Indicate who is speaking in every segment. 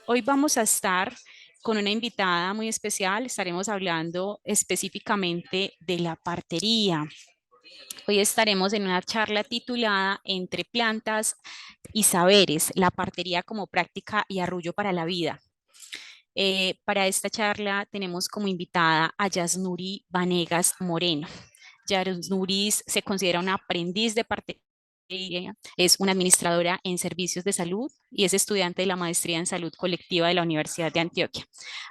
Speaker 1: Hoy vamos a estar con una invitada muy especial. Estaremos hablando específicamente de la partería. Hoy estaremos en una charla titulada Entre plantas y saberes, la partería como práctica y arrullo para la vida. Para esta charla tenemos como invitada a Yasnuri Vanegas Moreno. Yasnuri se considera una aprendiz de partería, es una administradora en servicios de salud y es estudiante de la maestría en salud colectiva de la Universidad de Antioquia.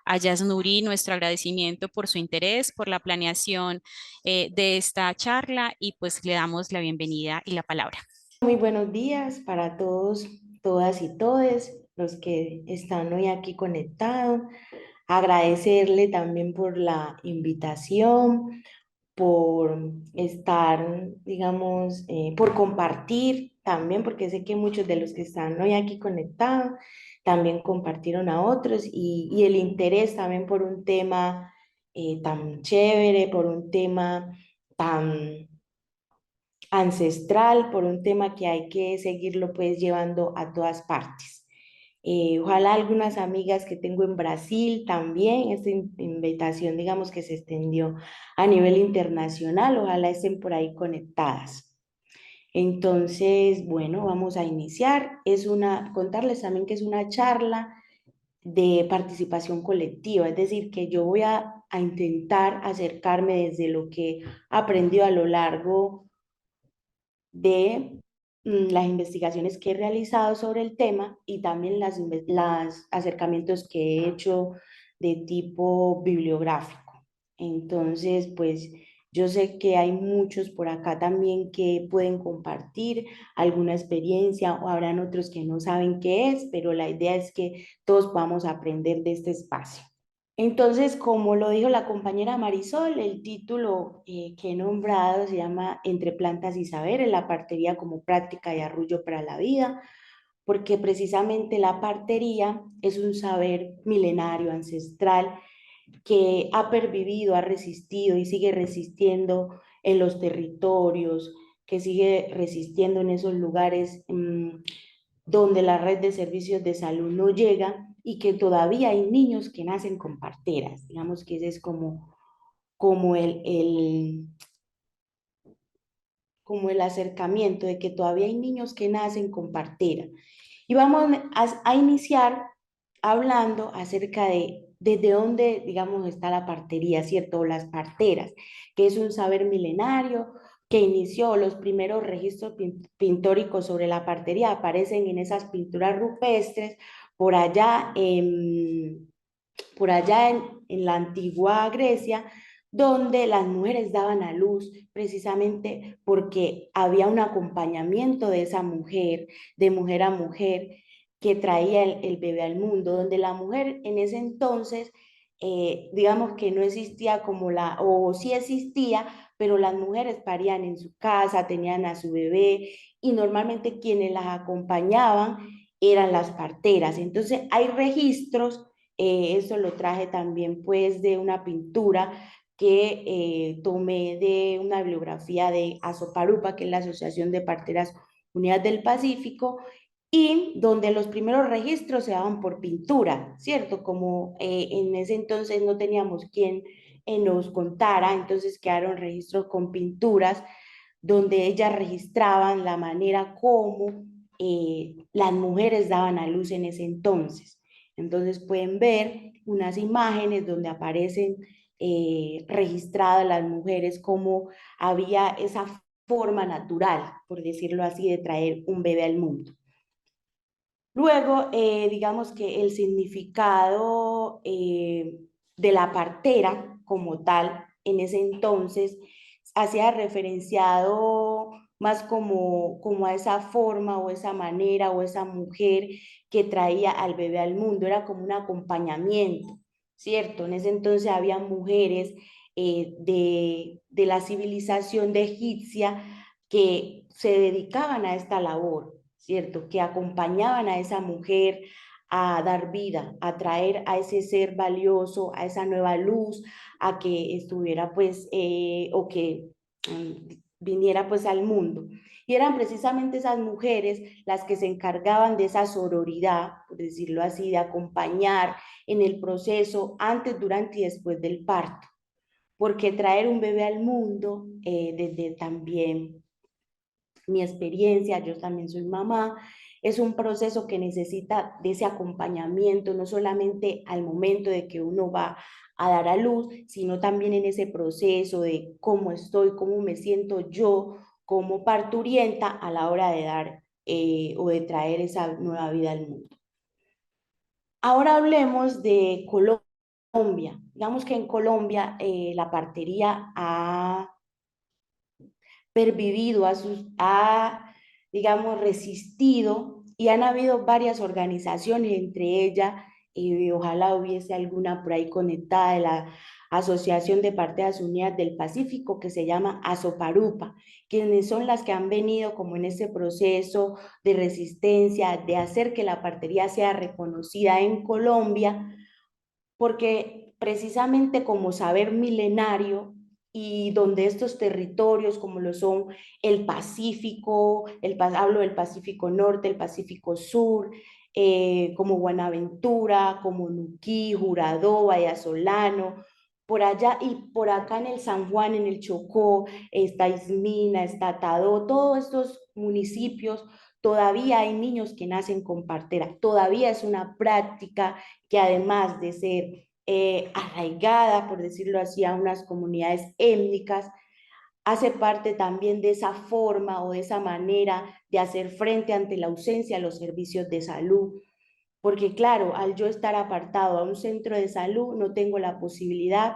Speaker 1: A Yasnuri, nuestro agradecimiento por su interés, por la planeación de esta charla y pues le damos la bienvenida y la palabra.
Speaker 2: Muy buenos días para todos, todas y todes los que están hoy aquí conectados. Agradecerle también por la invitación, por estar, digamos, por compartir también, porque sé que muchos de los que están hoy aquí conectados también compartieron a otros y el interés también por un tema tan chévere, por un tema tan ancestral, por un tema que hay que seguirlo pues llevando a todas partes. Ojalá algunas amigas que tengo en Brasil también, esta invitación digamos que se extendió a nivel internacional, ojalá estén por ahí conectadas. Entonces, bueno, vamos a iniciar. Contarles también que es una charla de participación colectiva, es decir, que yo voy a intentar acercarme desde lo que aprendió a lo largo de las investigaciones que he realizado sobre el tema y también las acercamientos que he hecho de tipo bibliográfico. Entonces, pues yo sé que hay muchos por acá también que pueden compartir alguna experiencia o habrán otros que no saben qué es, pero la idea es que todos vamos a aprender de este espacio. Entonces, como lo dijo la compañera Marisol, el título que he nombrado se llama Entre plantas y saberes, la partería como práctica y arrullo para la vida, porque precisamente la partería es un saber milenario, ancestral, que ha pervivido, ha resistido y sigue resistiendo en los territorios, que sigue resistiendo en esos lugares donde la red de servicios de salud no llega y que todavía hay niños que nacen con parteras. Digamos que ese es como como el acercamiento de que todavía hay niños que nacen con partera. Y vamos a iniciar hablando acerca de desde dónde, digamos, está la partería, ¿cierto? O las parteras, que es un saber milenario que inició los primeros registros pintóricos sobre la partería, aparecen en esas pinturas rupestres por allá en la antigua Grecia, donde las mujeres daban a luz precisamente porque había un acompañamiento de esa mujer, de mujer a mujer, que traía el bebé al mundo, donde la mujer en ese entonces, digamos que no existía o sí existía, pero las mujeres parían en su casa, tenían a su bebé y normalmente quienes las acompañaban eran las parteras. Entonces hay registros, eso lo traje también pues de una pintura que tomé de una bibliografía de Asoparupa, que es la Asociación de Parteras Unidas del Pacífico, y donde los primeros registros se daban por pintura, ¿cierto? Como en ese entonces no teníamos quien nos contara, entonces quedaron registros con pinturas donde ellas registraban la manera como las mujeres daban a luz en ese entonces. Entonces pueden ver unas imágenes donde aparecen registradas las mujeres como había esa forma natural, por decirlo así, de traer un bebé al mundo. Luego, digamos que el significado de la partera como tal, en ese entonces, hacía referenciado más como a esa forma o esa manera o esa mujer que traía al bebé al mundo, era como un acompañamiento, ¿cierto? En ese entonces había mujeres de la civilización de egipcia que se dedicaban a esta labor, ¿cierto? Que acompañaban a esa mujer a dar vida, a traer a ese ser valioso, a esa nueva luz, a que estuviera pues, o que viniera pues al mundo. Y eran precisamente esas mujeres las que se encargaban de esa sororidad, por decirlo así, de acompañar en el proceso antes, durante y después del parto. Porque traer un bebé al mundo, desde también mi experiencia, yo también soy mamá, es un proceso que necesita de ese acompañamiento, no solamente al momento de que uno va a dar a luz, sino también en ese proceso de cómo estoy, cómo me siento yo como parturienta a la hora de dar o de traer esa nueva vida al mundo. Ahora hablemos de Colombia. Digamos que en Colombia la partería ha pervivido, digamos, resistido y han habido varias organizaciones, entre ellas, ojalá hubiese alguna por ahí conectada, de la Asociación de Parteras Unidas del Pacífico, que se llama Asoparupa, quienes son las que han venido como en ese proceso de resistencia, de hacer que la partería sea reconocida en Colombia, porque precisamente como saber milenario y donde estos territorios como lo son el Pacífico, hablo del Pacífico Norte, el Pacífico Sur, como Buenaventura, como Nuquí, Juradó, Vallasolano, por allá y por acá en el San Juan, en el Chocó, está Ismina, está Tadó, todos estos municipios, todavía hay niños que nacen con partera, todavía es una práctica que además de ser arraigada, por decirlo así, a unas comunidades étnicas, hace parte también de esa forma o de esa manera de hacer frente ante la ausencia de los servicios de salud. Porque claro, al yo estar apartado a un centro de salud, no tengo la posibilidad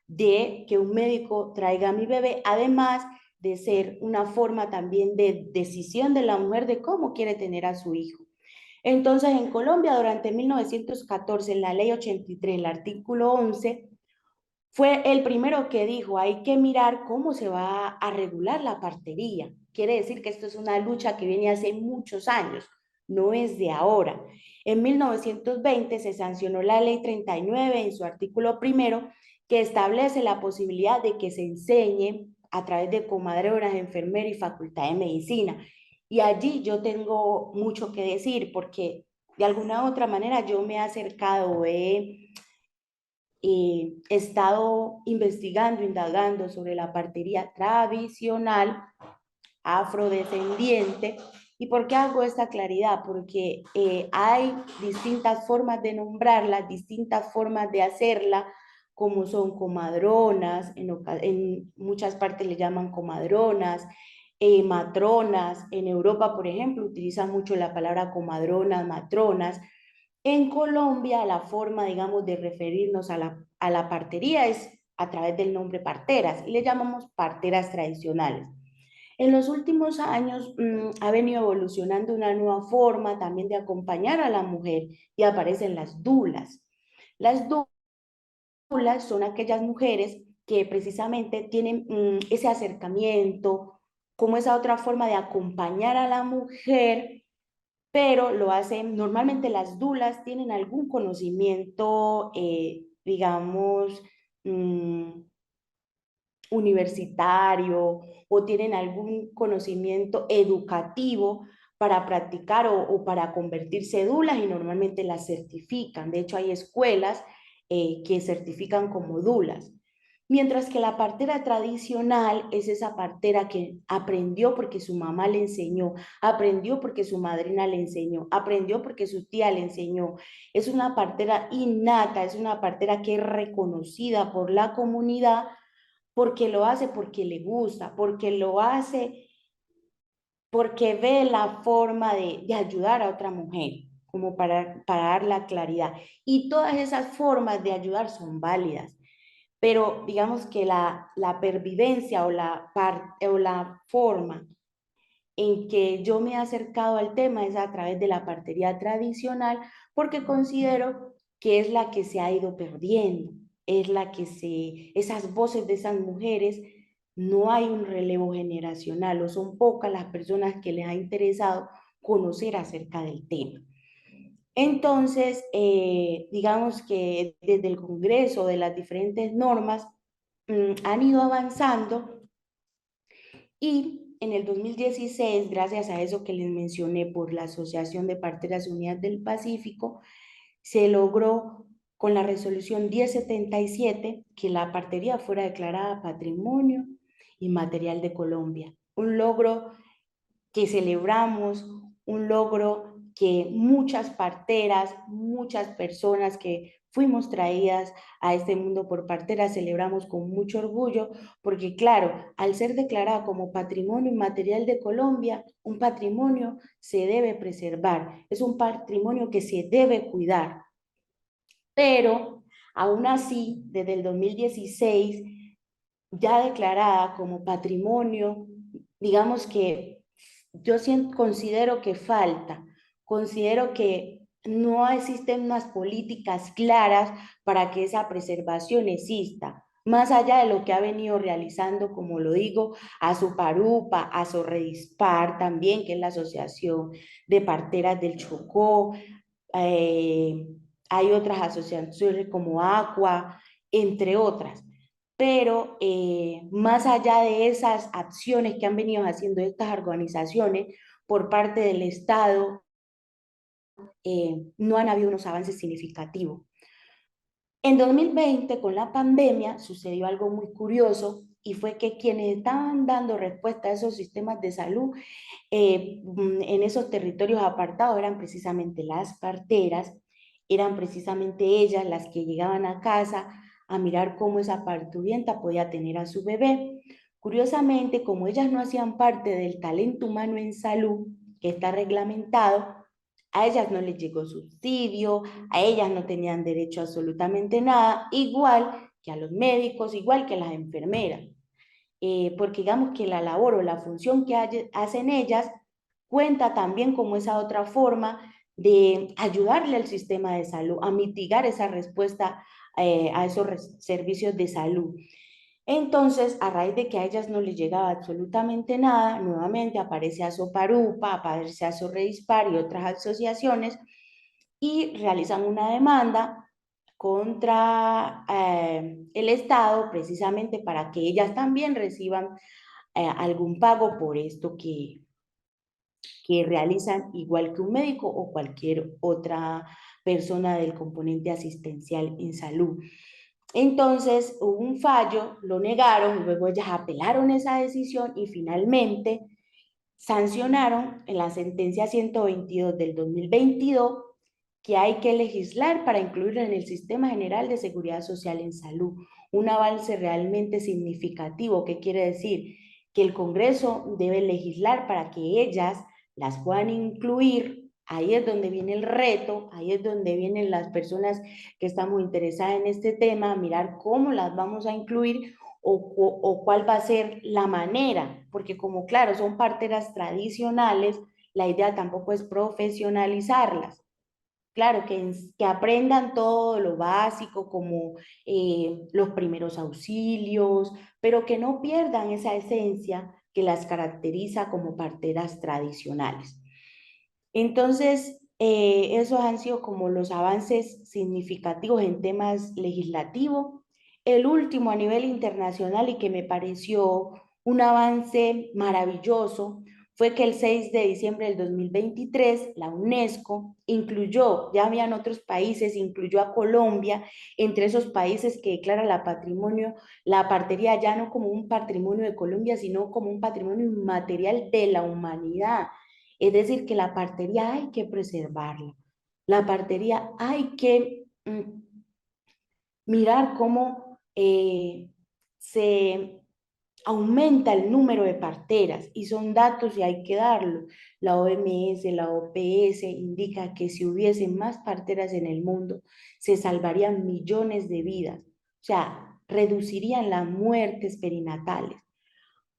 Speaker 2: de que un médico traiga a mi bebé, además de ser una forma también de decisión de la mujer de cómo quiere tener a su hijo. Entonces, en Colombia, durante 1914, en la ley 83, el artículo 11, fue el primero que dijo, hay que mirar cómo se va a regular la partería. Quiere decir que esto es una lucha que viene hace muchos años, no es de ahora. En 1920 se sancionó la ley 39 en su artículo primero, que establece la posibilidad de que se enseñe a través de comadronas, enfermeras y facultad de medicina. Y allí yo tengo mucho que decir porque de alguna u otra manera yo me he acercado, he estado investigando, indagando sobre la partería tradicional afrodescendiente. ¿Y por qué hago esta claridad? Porque hay distintas formas de nombrarla, distintas formas de hacerla, como son comadronas, en muchas partes le llaman comadronas, matronas. En Europa, por ejemplo, utilizan mucho la palabra comadronas, matronas. En Colombia, la forma, digamos, de referirnos a la partería es a través del nombre parteras y le llamamos parteras tradicionales. En los últimos años ha venido evolucionando una nueva forma también de acompañar a la mujer y aparecen las dulas. Las dulas son aquellas mujeres que precisamente tienen ese acercamiento, como esa otra forma de acompañar a la mujer, pero lo hacen, normalmente las dulas tienen algún conocimiento, digamos, mmm, universitario o tienen algún conocimiento educativo para practicar o para convertirse dulas y normalmente las certifican. De hecho, hay escuelas que certifican como dulas. Mientras que la partera tradicional es esa partera que aprendió porque su mamá le enseñó, aprendió porque su madrina le enseñó, aprendió porque su tía le enseñó. Es una partera innata, es una partera que es reconocida por la comunidad porque lo hace porque le gusta, porque lo hace porque ve la forma de ayudar a otra mujer, como para dar la claridad. Y todas esas formas de ayudar son válidas, pero digamos que la pervivencia o la forma en que yo me he acercado al tema es a través de la partería tradicional, porque considero que es la que se ha ido perdiendo, es la que esas voces de esas mujeres, no hay un relevo generacional o son pocas las personas que les ha interesado conocer acerca del tema. Entonces, digamos que desde el Congreso, de las diferentes normas, han ido avanzando y en el 2016, gracias a eso que les mencioné por la Asociación de Parteras Unidas del Pacífico, se logró con la resolución 1077 que la partería fuera declarada Patrimonio Inmaterial de Colombia. Un logro que celebramos, un logro que muchas parteras, muchas personas que fuimos traídas a este mundo por parteras, celebramos con mucho orgullo, porque claro, al ser declarada como Patrimonio Inmaterial de Colombia, un patrimonio se debe preservar, es un patrimonio que se debe cuidar, pero aún así, desde el 2016, ya declarada como patrimonio, digamos que yo considero que falta, considero que no existen unas políticas claras para que esa preservación exista, más allá de lo que ha venido realizando, como lo digo, a Soparupa, a Sorredispar también, que es la Asociación de Parteras del Chocó, eh, hay otras asociaciones como Aqua, entre otras. Pero más allá de esas acciones que han venido haciendo estas organizaciones por parte del Estado, no han habido unos avances significativos. En 2020, con la pandemia, sucedió algo muy curioso y fue que quienes estaban dando respuesta a esos sistemas de salud en esos territorios apartados eran precisamente las parteras, eran precisamente ellas las que llegaban a casa a mirar cómo esa parturienta podía tener a su bebé. Curiosamente, como ellas no hacían parte del talento humano en salud, que está reglamentado, a ellas no les llegó subsidio, a ellas no tenían derecho a absolutamente nada, igual que a los médicos, igual que a las enfermeras. Porque digamos que la labor o la función que hacen ellas cuenta también como esa otra forma de ayudarle al sistema de salud a mitigar esa respuesta a esos servicios de salud. Entonces, a raíz de que a ellas no les llegaba absolutamente nada, nuevamente aparece Asoparupa, aparece Asorredispar y otras asociaciones y realizan una demanda contra el Estado precisamente para que ellas también reciban algún pago por esto que realizan igual que un médico o cualquier otra persona del componente asistencial en salud. Entonces hubo un fallo, lo negaron, luego ellas apelaron esa decisión y finalmente sancionaron en la sentencia 122 del 2022 que hay que legislar para incluirlo en el Sistema General de Seguridad Social en Salud. Un avance realmente significativo. ¿Qué quiere decir? Que el Congreso debe legislar para que ellas las puedan incluir. Ahí es donde viene el reto, ahí es donde vienen las personas que estamos interesadas en este tema, mirar cómo las vamos a incluir o cuál va a ser la manera, porque como claro, son parteras tradicionales, la idea tampoco es profesionalizarlas. Claro, que aprendan todo lo básico como los primeros auxilios, pero que no pierdan esa esencia que las caracteriza como parteras tradicionales. Entonces, esos han sido como los avances significativos en temas legislativos. El último a nivel internacional y que me pareció un avance maravilloso fue que el 6 de diciembre del 2023 la UNESCO incluyó, ya habían otros países, incluyó a Colombia entre esos países que declaran la partería ya no como un patrimonio de Colombia, sino como un patrimonio inmaterial de la humanidad. Es decir, que la partería hay que preservarla. La partería hay que mirar cómo se aumenta el número de parteras y son datos y hay que darlo. La OMS, la OPS indica que si hubiesen más parteras en el mundo, se salvarían millones de vidas. O sea, reducirían las muertes perinatales.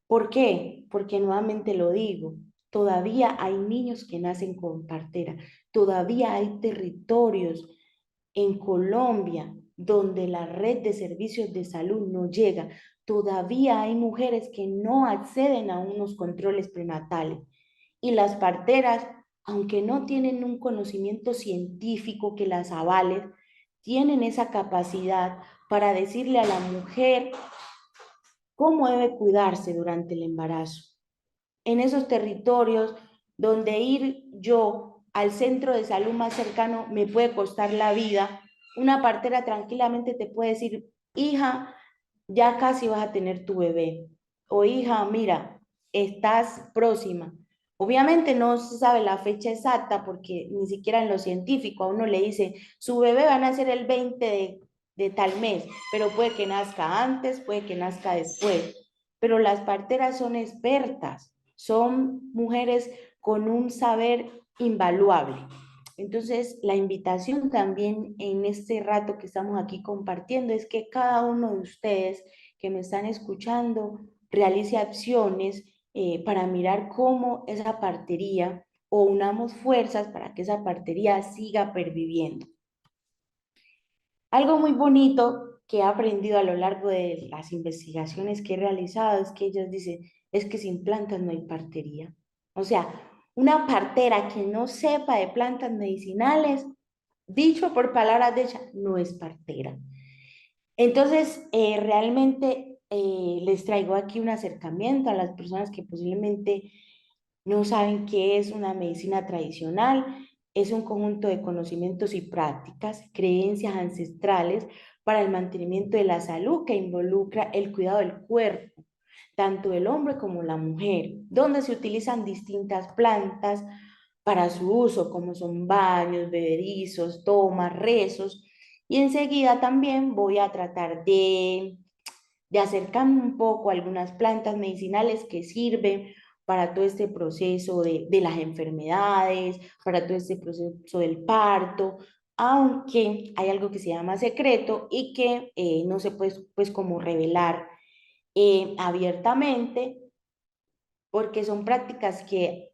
Speaker 2: ¿Por qué? Porque nuevamente lo digo, todavía hay niños que nacen con partera, todavía hay territorios en Colombia donde la red de servicios de salud no llega, todavía hay mujeres que no acceden a unos controles prenatales y las parteras aunque no tienen un conocimiento científico que las avale, tienen esa capacidad para decirle a la mujer cómo debe cuidarse durante el embarazo. En esos territorios donde ir yo al centro de salud más cercano me puede costar la vida, una partera tranquilamente te puede decir, hija, ya casi vas a tener tu bebé, o hija, mira, estás próxima. Obviamente no se sabe la fecha exacta porque ni siquiera en lo científico a uno le dice, su bebé va a nacer el 20 de tal mes, pero puede que nazca antes, puede que nazca después. Pero las parteras son expertas, son mujeres con un saber invaluable. Entonces, la invitación también en este rato que estamos aquí compartiendo es que cada uno de ustedes que me están escuchando realice acciones para mirar cómo esa partería o unamos fuerzas para que esa partería siga perviviendo. Algo muy bonito que he aprendido a lo largo de las investigaciones que he realizado es que ellas dicen, es que sin plantas no hay partería. O sea, una partera que no sepa de plantas medicinales, dicho por palabras de ella, no es partera. Entonces, realmente les traigo aquí un acercamiento a las personas que posiblemente no saben qué es una medicina tradicional. Es un conjunto de conocimientos y prácticas, creencias ancestrales para el mantenimiento de la salud que involucra el cuidado del cuerpo, tanto el hombre como la mujer, donde se utilizan distintas plantas para su uso, como son baños, bebedizos, tomas, rezos. Y enseguida también voy a tratar de acercarme un poco a algunas plantas medicinales que sirven para todo este proceso de las enfermedades, para todo este proceso del parto, aunque hay algo que se llama secreto y que no se puede pues como revelar abiertamente, porque son prácticas que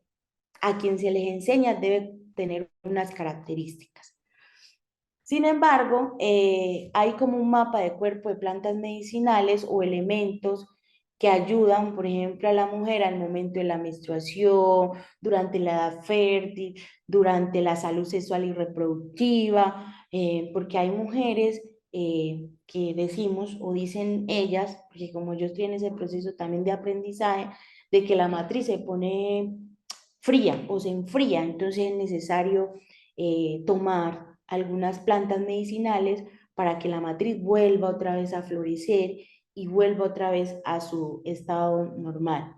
Speaker 2: a quien se les enseña debe tener unas características. Sin embargo, hay como un mapa de cuerpo de plantas medicinales o elementos que ayudan, por ejemplo, a la mujer al momento de la menstruación, durante la edad fértil, durante la salud sexual y reproductiva, porque hay mujeres que decimos o dicen ellas, porque como yo estoy en ese proceso también de aprendizaje, de que la matriz se pone fría o se enfría, entonces es necesario tomar algunas plantas medicinales para que la matriz vuelva otra vez a florecer y vuelva otra vez a su estado normal.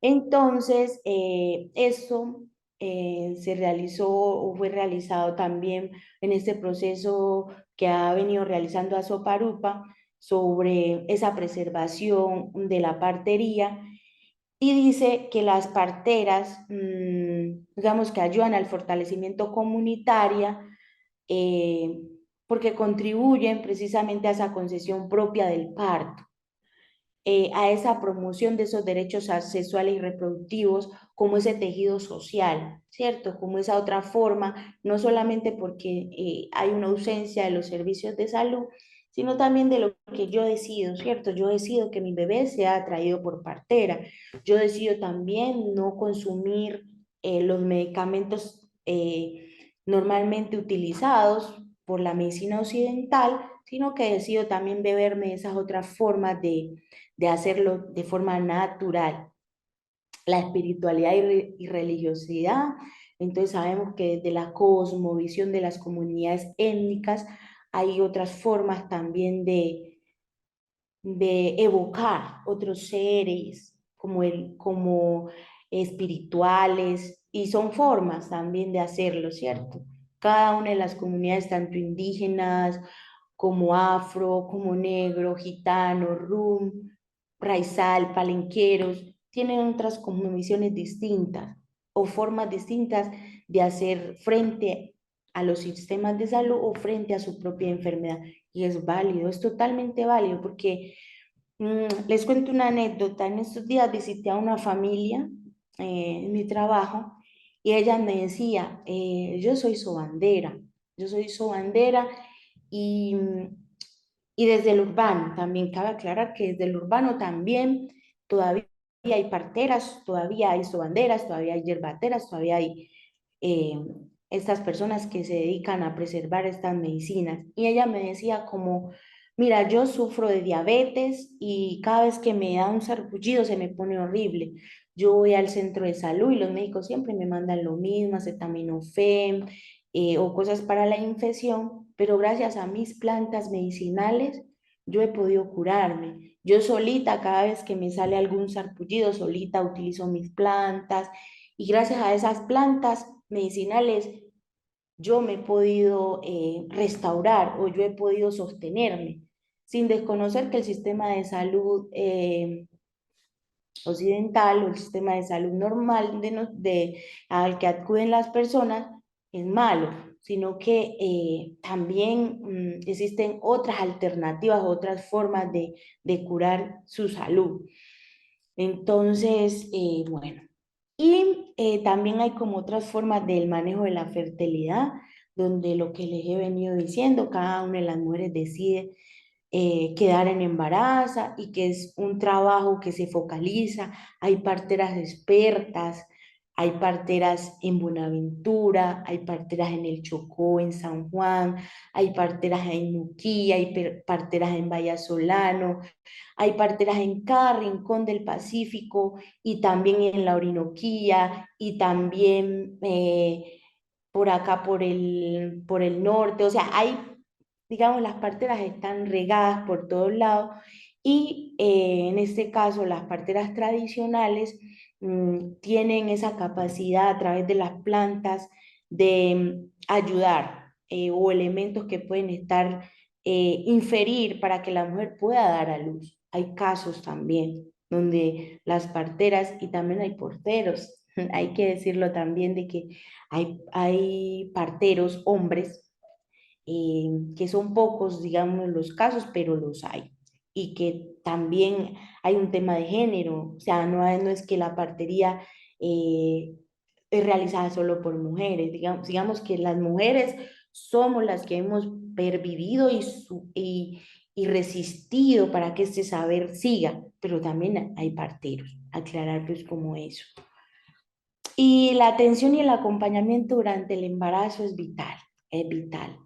Speaker 2: Entonces, eso se realizó o fue realizado también en este proceso que ha venido realizando Azoparupa sobre esa preservación de la partería y dice que las parteras, digamos que ayudan al fortalecimiento comunitario eh, porque contribuyen precisamente a esa concesión propia del parto, a esa promoción de esos derechos sexuales y reproductivos como ese tejido social, ¿cierto? Como esa otra forma, no solamente porque hay una ausencia de los servicios de salud, sino también de lo que yo decido, ¿cierto? Yo decido que mi bebé sea traído por partera, yo decido también no consumir los medicamentos normalmente utilizados por la medicina occidental, sino que decido también beberme esas otras formas de hacerlo de forma natural. La espiritualidad y religiosidad, entonces sabemos que desde la cosmovisión de las comunidades étnicas hay otras formas también de evocar otros seres como espirituales y son formas también de hacerlo, ¿cierto? Cada una de las comunidades, tanto indígenas como afro, como negro, gitano, rum, raizal, palenqueros, tienen otras cosmovisiones distintas o formas distintas de hacer frente a los sistemas de salud o frente a su propia enfermedad. Y es válido, es totalmente válido porque les cuento una anécdota. En estos días visité a una familia en mi trabajo y ella me decía, yo soy sobandera y, y desde el urbano también, cabe aclarar que desde el urbano también todavía hay parteras, todavía hay sobanderas, todavía hay yerbateras, todavía hay eh, estas personas que se dedican a preservar estas medicinas. Y ella me decía como, mira, yo sufro de diabetes y cada vez que me da un sarpullido se me pone horrible. Yo voy al centro de salud y los médicos siempre me mandan lo mismo, acetaminofén, o cosas para la infección, pero gracias a mis plantas medicinales yo he podido curarme. Yo solita, cada vez que me sale algún sarpullido, solita utilizo mis plantas y gracias a esas plantas medicinales yo me he podido restaurar o yo he podido sostenerme, sin desconocer que el sistema de salud occidental o el sistema de salud normal al que acuden las personas es malo, sino que también existen otras alternativas, otras formas de curar su salud. Entonces, bueno, y también hay como otras formas del manejo de la fertilidad, donde lo que les he venido diciendo, cada una de las mujeres decide quedar en embarazo y que es un trabajo que se focaliza. Hay parteras expertas, hay parteras en Buenaventura, hay parteras en El Chocó, en San Juan, hay parteras en Nuquí, hay parteras en Vallasolano, hay parteras en cada rincón del Pacífico y también en la Orinoquía y también por acá, por el norte. O sea, hay, digamos, las parteras están regadas por todos lados y en este caso las parteras tradicionales tienen esa capacidad a través de las plantas de ayudar o elementos que pueden estar inferir para que la mujer pueda dar a luz. Hay casos también donde las parteras y también hay porteros, hay que decirlo también de que hay parteros hombres que son pocos, digamos, los casos, pero los hay. Y que también hay un tema de género, o sea, no es que la partería es realizada solo por mujeres, digamos que las mujeres somos las que hemos pervivido y resistido para que este saber siga, pero también hay parteros, aclarar pues como eso. Y la atención y el acompañamiento durante el embarazo es vital, es vital.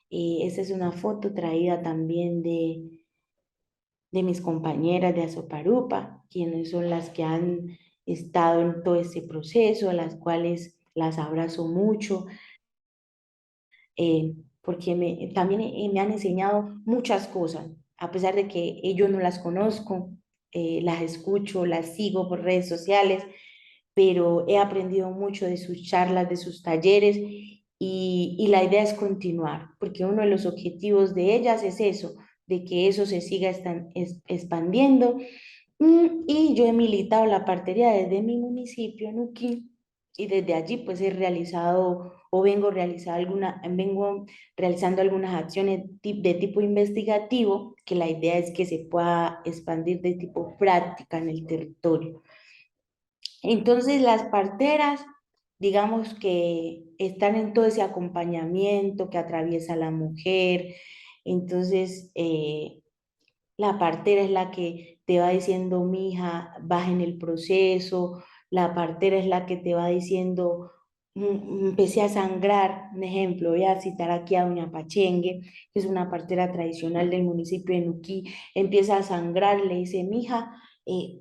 Speaker 2: Esa es una foto traída también de mis compañeras de Azoparupa, quienes son las que han estado en todo ese proceso, las cuales las abrazo mucho, porque también me han enseñado muchas cosas, a pesar de que yo no las conozco, las escucho, las sigo por redes sociales, pero he aprendido mucho de sus charlas, de sus talleres y la idea es continuar, porque uno de los objetivos de ellas es eso, de que eso se siga expandiendo. Y yo he militado la partería desde mi municipio, Nuquí, y desde allí pues he realizado o vengo realizando algunas acciones de tipo investigativo, que la idea es que se pueda expandir de tipo práctica en el territorio. Entonces las parteras, digamos que están en todo ese acompañamiento que atraviesa la mujer. Entonces la partera es la que te va diciendo, mija, vas en el proceso. La partera es la que te va diciendo, empecé a sangrar. Un ejemplo, voy a citar aquí a doña Pachengue, que es una partera tradicional del municipio de Nuquí. Empieza a sangrar, le dice, mija,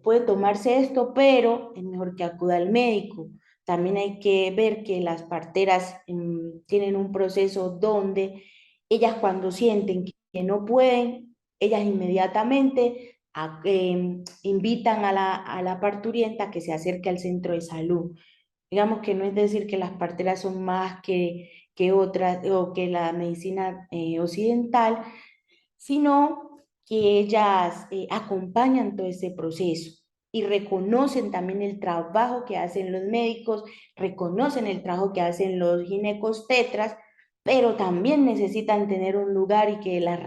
Speaker 2: puede tomarse esto, pero es mejor que acuda al médico. También hay que ver que las parteras tienen un proceso donde ellas cuando sienten que no pueden, ellas inmediatamente invitan a la parturienta a que se acerque al centro de salud. Digamos que no es decir que las parteras son más que otras o que la medicina occidental, sino que ellas acompañan todo ese proceso y reconocen también el trabajo que hacen los médicos, reconocen el trabajo que hacen los ginecostetras, pero también necesitan tener un lugar y que las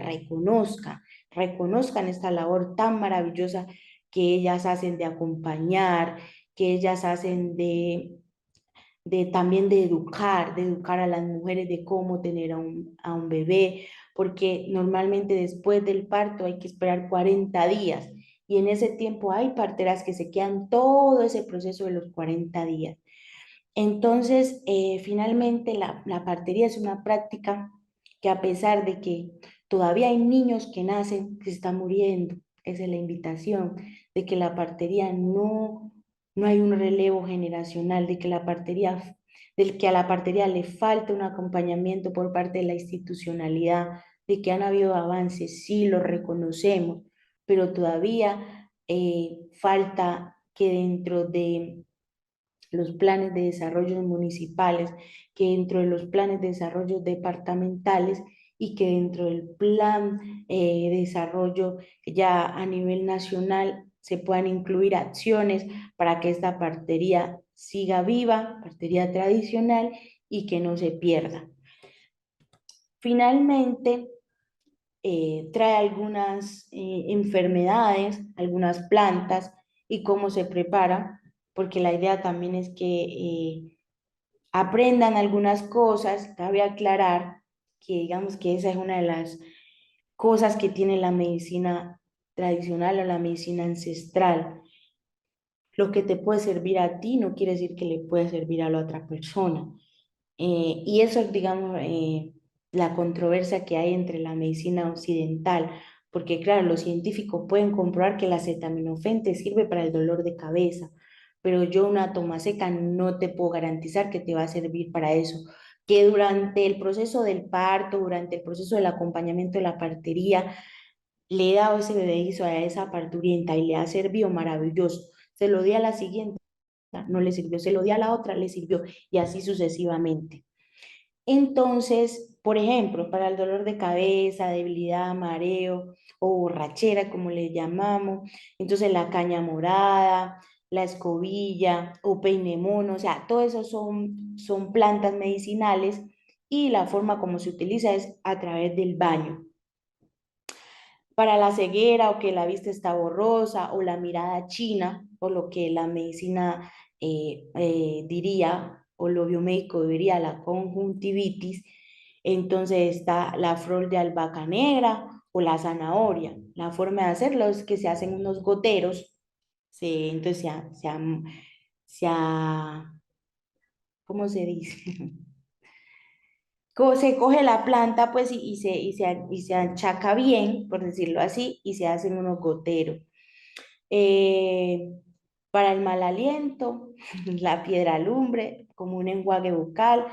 Speaker 2: reconozcan esta labor tan maravillosa que ellas hacen de acompañar, que ellas hacen también de educar a las mujeres de cómo tener a un bebé, porque normalmente después del parto hay que esperar 40 días y en ese tiempo hay parteras que se quedan todo ese proceso de los 40 días. Entonces, finalmente la partería es una práctica que a pesar de que todavía hay niños que nacen, que se están muriendo, esa es la invitación, de que la partería no hay un relevo generacional, de que del que a la partería le falta un acompañamiento por parte de la institucionalidad, de que han habido avances, sí lo reconocemos, pero todavía falta que dentro de los planes de desarrollo municipales, que dentro de los planes de desarrollo departamentales y que dentro del plan de desarrollo ya a nivel nacional se puedan incluir acciones para que esta partería siga viva, partería tradicional y que no se pierda. Finalmente, trae algunas enfermedades, algunas plantas y cómo se prepara, porque la idea también es que aprendan algunas cosas. Cabe aclarar que digamos que esa es una de las cosas que tiene la medicina tradicional o la medicina ancestral. Lo que te puede servir a ti no quiere decir que le puede servir a la otra persona. Y eso es, digamos, la controversia que hay entre la medicina occidental, porque claro, los científicos pueden comprobar que el acetaminofén te sirve para el dolor de cabeza, pero yo una toma seca no te puedo garantizar que te va a servir para eso. Que durante el proceso del parto, durante el proceso del acompañamiento de la partería, le he dado ese bebejizo a esa parturienta y le ha servido maravilloso. Se lo di a la siguiente, no le sirvió, se lo di a la otra, le sirvió, y así sucesivamente. Entonces, por ejemplo, para el dolor de cabeza, debilidad, mareo o borrachera, como le llamamos, entonces la caña morada, la escobilla o peine mono, o sea, todo eso son plantas medicinales y la forma como se utiliza es a través del baño. Para la ceguera o que la vista está borrosa o la mirada china, o lo que la medicina diría o lo biomédico diría la conjuntivitis, entonces está la flor de albahaca negra o la zanahoria. La forma de hacerlo es que se hacen unos goteros, entonces ¿cómo se dice? Se coge la planta pues y se achaca bien, por decirlo así, y se hacen unos goteros. Eh, para el mal aliento, la piedra lumbre, como un enjuague bucal.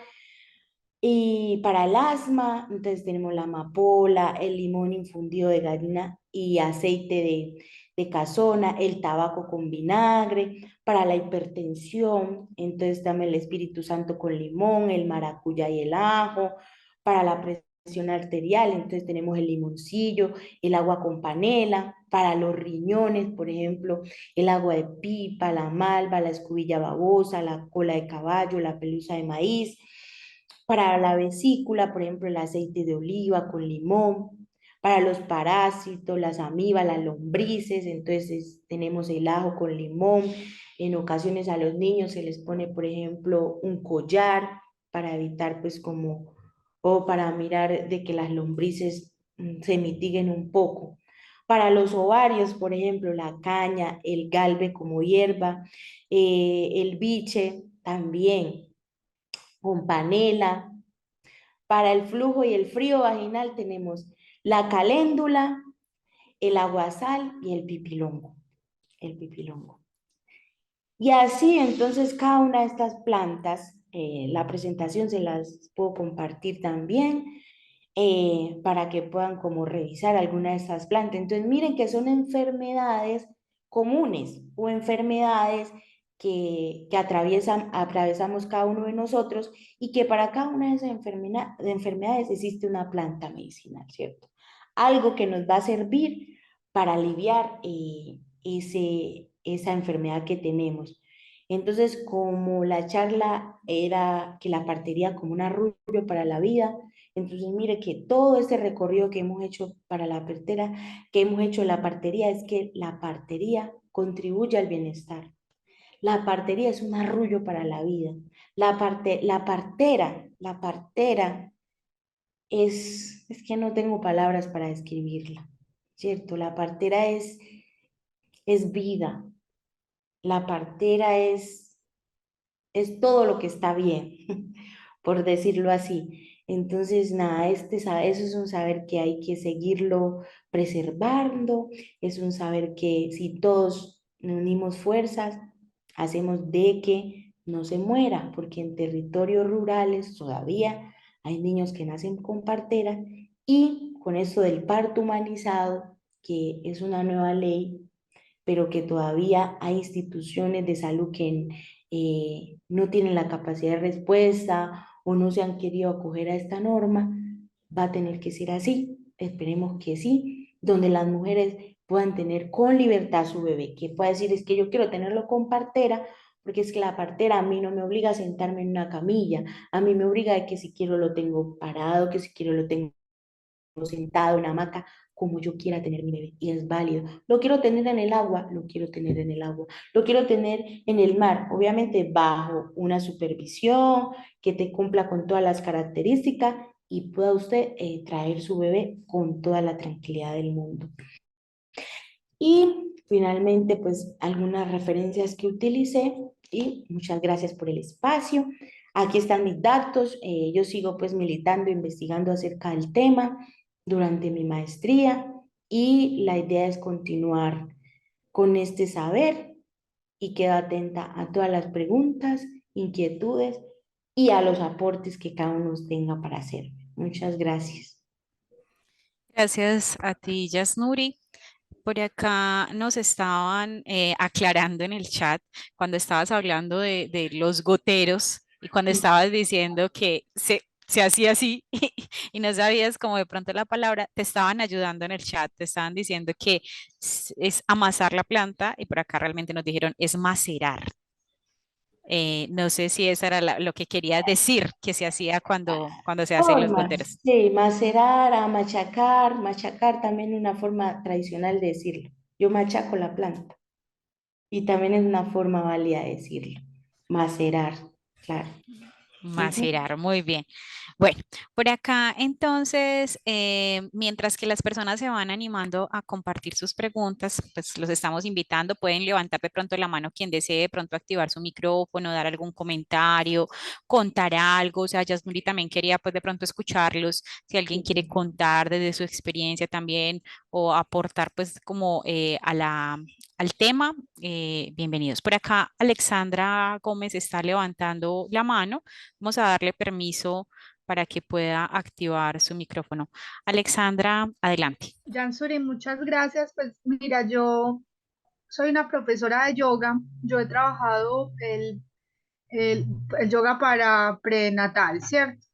Speaker 2: Y para el asma, entonces tenemos la amapola, el limón infundido de gallina y aceite de casona, el tabaco con vinagre. Para la hipertensión, entonces también el Espíritu Santo con limón, el maracuyá y el ajo. Para la presión arterial, entonces tenemos el limoncillo, el agua con panela. Para los riñones, por ejemplo, el agua de pipa, la malva, la escubilla babosa, la cola de caballo, la pelusa de maíz. Para la vesícula, por ejemplo, el aceite de oliva con limón. Para los parásitos, las amibas, las lombrices, entonces tenemos el ajo con limón. En ocasiones a los niños se les pone, por ejemplo, un collar para evitar, pues, o para mirar de que las lombrices se mitiguen un poco. Para los ovarios, por ejemplo, la caña, el galve como hierba, el biche también con panela. Para el flujo y el frío vaginal tenemos la caléndula, el aguasal y el pipilongo. El pipilongo. Y así entonces cada una de estas plantas, la presentación se las puedo compartir también para que puedan como revisar alguna de estas plantas. Entonces miren que son enfermedades comunes o enfermedades que atravesamos cada uno de nosotros y que para cada una de esas enfermedades existe una planta medicinal, ¿cierto? Algo que nos va a servir para aliviar esa enfermedad que tenemos. Entonces, como la charla era que la partería como un arroyo para la vida, entonces mire que todo este recorrido que hemos hecho para la partera, que hemos hecho en la partería, es que la partería contribuye al bienestar. La partería es un arrullo para la vida. La partera es que no tengo palabras para describirla, ¿cierto? La partera es es vida. La partera es todo lo que está bien, por decirlo así. Entonces, nada, eso es un saber que hay que seguirlo preservando, es un saber que si todos unimos fuerzas, hacemos de que no se muera, porque en territorios rurales todavía hay niños que nacen con partera y con esto del parto humanizado, que es una nueva ley, pero que todavía hay instituciones de salud que no tienen la capacidad de respuesta o no se han querido acoger a esta norma, va a tener que ser así. Esperemos que sí, donde las mujeres puedan tener con libertad su bebé, que pueda decir es que yo quiero tenerlo con partera, porque es que la partera a mí no me obliga a sentarme en una camilla, a mí me obliga a que si quiero lo tengo parado, que si quiero lo tengo sentado en una hamaca, como yo quiera tener mi bebé, y es válido. Lo quiero tener en el agua, lo quiero tener en el agua. Lo quiero tener en el mar, obviamente bajo una supervisión que te cumpla con todas las características y pueda usted traer su bebé con toda la tranquilidad del mundo. Y finalmente, pues algunas referencias que utilicé y muchas gracias por el espacio. Aquí están mis datos. Yo sigo pues militando, investigando acerca del tema durante mi maestría y la idea es continuar con este saber y quedo atenta a todas las preguntas, inquietudes y a los aportes que cada uno tenga para hacer. Muchas gracias.
Speaker 1: Gracias a ti, Yasnuri. Por acá nos estaban aclarando en el chat cuando estabas hablando de los goteros y cuando estabas diciendo que se hacía así y no sabías como de pronto la palabra, te estaban ayudando en el chat, te estaban diciendo que es amasar la planta y por acá realmente nos dijeron es macerar. No sé si eso era lo que querías decir que se hacía cuando se hacen los
Speaker 2: Formas,
Speaker 1: goteros.
Speaker 2: sí, macerar, a machacar, machacar también una forma tradicional de decirlo. Yo machaco la planta y también es una forma válida de decirlo. Macerar, claro. Ujú.
Speaker 1: Macerar, muy bien. Bueno, por acá entonces, mientras que las personas se van animando a compartir sus preguntas, pues los estamos invitando, pueden levantar de pronto la mano quien desee de pronto activar su micrófono, dar algún comentario, contar algo, o sea, Yasmuri también quería pues de pronto escucharlos, si alguien quiere
Speaker 2: Sí.
Speaker 1: contar desde su experiencia también o aportar pues como al tema, bienvenidos. Por acá, Alexandra Gómez está levantando la mano. Vamos a darle permiso para que pueda activar su micrófono. Alexandra, adelante.
Speaker 3: Jansuri, muchas gracias. Pues mira, yo soy una profesora de yoga. Yo he trabajado el yoga para prenatal, ¿cierto?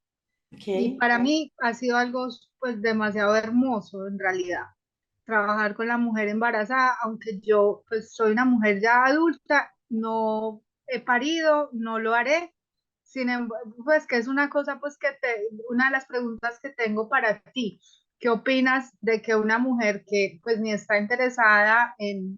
Speaker 2: Ok,
Speaker 3: Y para mí ha sido algo pues demasiado hermoso en realidad. Trabajar con la mujer embarazada, aunque yo pues soy una mujer ya adulta, no he parido, no lo haré. Sin embargo, pues que es una cosa pues una de las preguntas que tengo para ti. ¿Qué opinas de que una mujer que pues ni está interesada en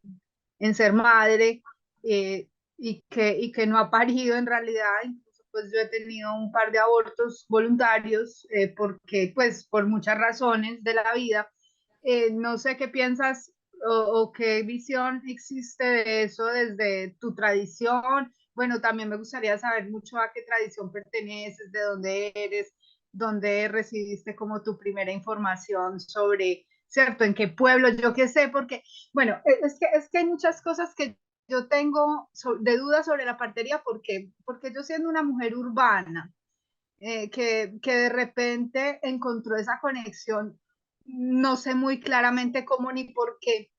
Speaker 3: ser madre y que no ha parido en realidad, incluso pues yo he tenido un par de abortos voluntarios porque pues por muchas razones de la vida, no sé qué piensas o qué visión existe de eso desde tu tradición. Bueno, también me gustaría saber mucho a qué tradición perteneces, de dónde eres, dónde recibiste como tu primera información sobre, ¿cierto? ¿En qué pueblo? Yo qué sé, porque, bueno, es que hay muchas cosas que yo tengo de dudas sobre la partería, porque yo siendo una mujer urbana, que de repente encontró esa conexión, no sé muy claramente cómo ni por qué,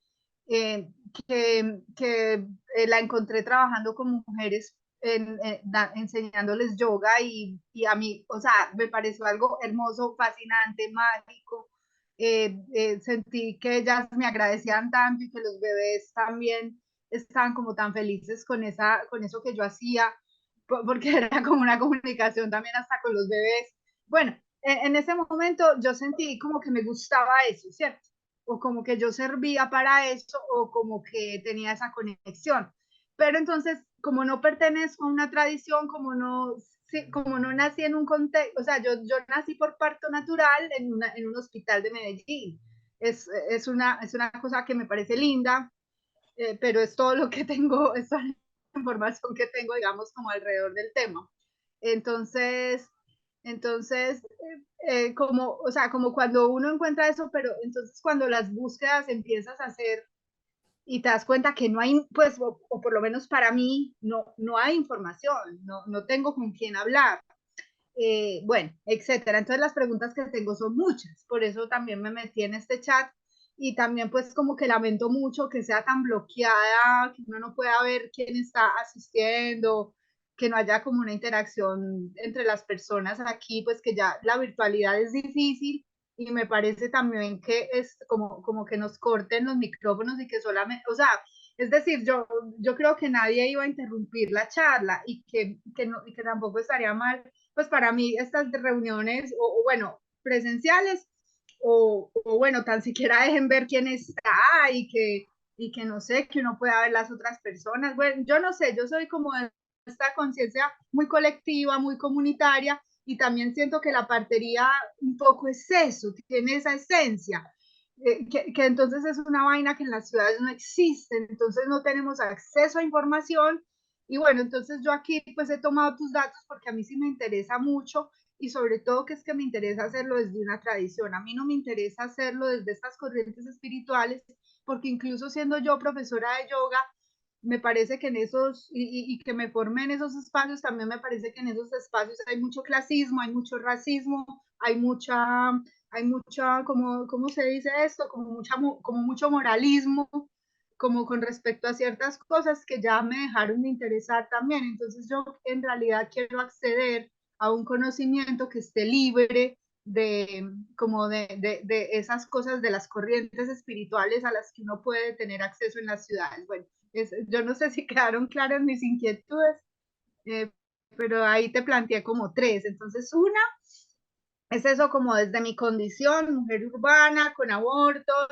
Speaker 3: eh, que la encontré trabajando con mujeres enseñándoles yoga y a mí, o sea, me pareció algo hermoso, fascinante, mágico. Sentí que ellas me agradecían tanto y que los bebés también estaban como tan felices con eso que yo hacía, porque era como una comunicación también hasta con los bebés. Bueno, en ese momento yo sentí como que me gustaba eso, ¿cierto? O como que yo servía para eso, o como que tenía esa conexión. Pero entonces, como no pertenezco a una tradición, como no nací en un contexto, o sea, yo nací por parto natural en un hospital de Medellín. Es una cosa que me parece linda, pero es todo lo que tengo, es toda la información que tengo, digamos, como alrededor del tema. Entonces, entonces como, o sea, como cuando uno encuentra eso, pero entonces cuando las búsquedas empiezas a hacer y te das cuenta que no hay, pues, o por lo menos para mí, no hay información, no tengo con quién hablar, bueno, etcétera. Entonces las preguntas que tengo son muchas, por eso también me metí en este chat y también pues como que lamento mucho que sea tan bloqueada, que uno no pueda ver quién está asistiendo, que no haya como una interacción entre las personas aquí, pues que ya la virtualidad es difícil y me parece también que es como que nos corten los micrófonos y que solamente, o sea, es decir, yo creo que nadie iba a interrumpir la charla y que tampoco estaría mal pues para mí estas reuniones, o bueno, presenciales, bueno, tan siquiera dejen ver quién está y que no sé, que uno pueda ver las otras personas. Bueno, yo no sé, yo soy como de esta conciencia muy colectiva, muy comunitaria, y también siento que la partería un poco es eso, tiene esa esencia. Que entonces es una vaina que en las ciudades no existe, entonces no tenemos acceso a información y bueno, entonces yo aquí pues he tomado tus datos porque a mí sí me interesa mucho y sobre todo que es que me interesa hacerlo desde una tradición. A mí no me interesa hacerlo desde estas corrientes espirituales porque incluso siendo yo profesora de yoga, me parece que en esos, y que me formé en esos espacios, también me parece que en esos espacios hay mucho clasismo, hay mucho racismo, hay mucha, ¿cómo se dice esto? Como mucho moralismo, como con respecto a ciertas cosas que ya me dejaron de interesar también. Entonces yo en realidad quiero acceder a un conocimiento que esté libre de esas cosas, de las corrientes espirituales a las que uno puede tener acceso en las ciudades. Bueno, yo no sé si quedaron claras mis inquietudes, eh, pero ahí te planteé como tres. Entonces, una es eso como desde mi condición, mujer urbana, con abortos,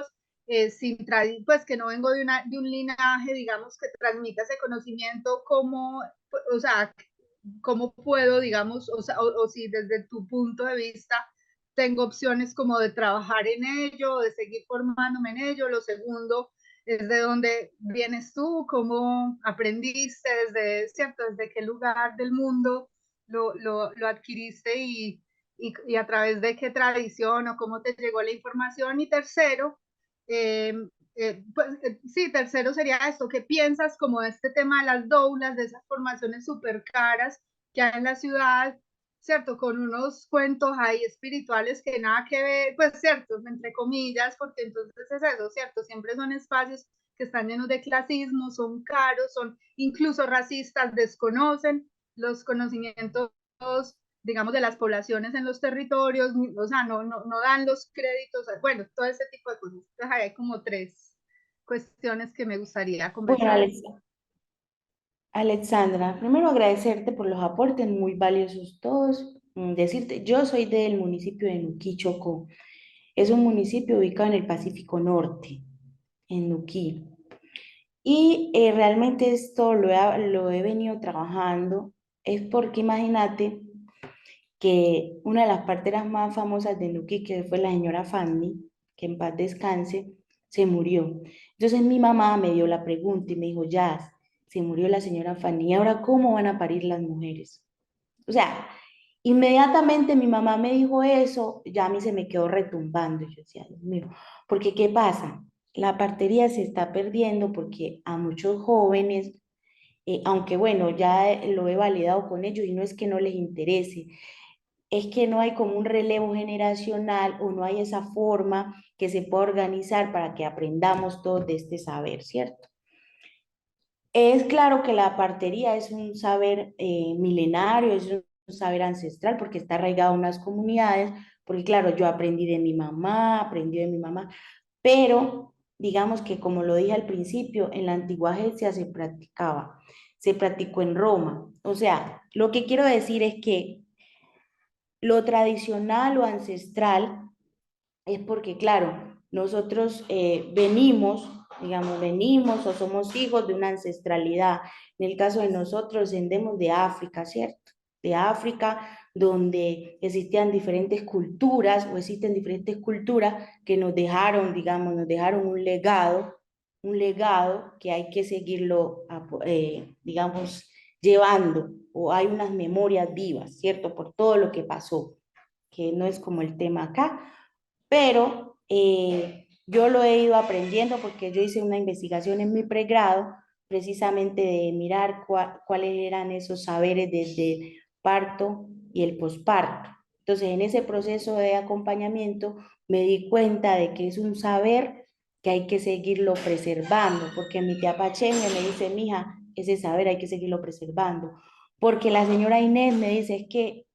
Speaker 3: pues que no vengo de un linaje, digamos, que transmita ese conocimiento, como, o sea, cómo puedo, digamos, o si desde tu punto de vista tengo opciones como de trabajar en ello, de seguir formándome en ello. Lo segundo es de dónde vienes tú, cómo aprendiste, ¿cierto? Desde qué lugar del mundo lo adquiriste y a través de qué tradición o cómo te llegó la información. Y tercero, eh, sí, tercero sería esto, ¿qué piensas como de este tema de las doulas, de esas formaciones súper caras que hay en la ciudad, ¿cierto? Con unos cuentos ahí espirituales que nada que ver, pues cierto, entre comillas, porque entonces es eso, ¿cierto? Siempre son espacios que están llenos de clasismo, son caros, son incluso racistas, desconocen los conocimientos, digamos, de las poblaciones en los territorios, o sea, no dan los créditos, bueno, todo ese tipo de cosas. Entonces, hay como tres cuestiones que me gustaría
Speaker 2: Bueno,
Speaker 3: conversar.
Speaker 2: Alexandra, primero agradecerte por los aportes muy valiosos todos. Decirte, yo soy del municipio de Nuquí, Chocó. Es un municipio ubicado en el Pacífico Norte, en Nuquí. Y realmente esto lo he venido trabajando, es porque imagínate que una de las parteras más famosas de Nuquí, que fue la señora Fanny, que en paz descanse, se murió. Entonces mi mamá me dio la pregunta y me dijo, ya, se murió la señora Fanny, ¿y ahora cómo van a parir las mujeres? O sea, inmediatamente mi mamá me dijo eso, ya a mí se me quedó retumbando. Y yo decía, Dios mío, porque ¿qué pasa? La partería se está perdiendo porque a muchos jóvenes, aunque bueno, ya lo he validado con ellos y no es que no les interese, es que no hay como un relevo generacional o no hay esa forma que se pueda organizar para que aprendamos todos de este saber, ¿cierto? Es claro que la partería es un saber milenario, es un saber ancestral porque está arraigado en unas comunidades, porque claro, yo aprendí de mi mamá, pero digamos que como lo dije al principio, en la antigua Grecia se practicaba, se practicó en Roma. O sea, lo que quiero decir es que lo tradicional o ancestral es porque, claro, nosotros venimos o somos hijos de una ancestralidad. En el caso de nosotros, descendemos de África, ¿cierto? De África, donde existían diferentes culturas o existen diferentes culturas que nos dejaron, digamos, nos dejaron un legado, un legado que hay que seguirlo, digamos, llevando, o hay unas memorias vivas, ¿cierto? Por todo lo que pasó, que no es como el tema acá, pero yo lo he ido aprendiendo porque yo hice una investigación en mi pregrado, precisamente de mirar cuáles eran esos saberes desde el parto y el posparto. Entonces, en ese proceso de acompañamiento me di cuenta de que es un saber que hay que seguirlo preservando, porque mi tía Pacheme me dice, mija, ese saber hay que seguirlo preservando, porque la señora Inés me dice, es que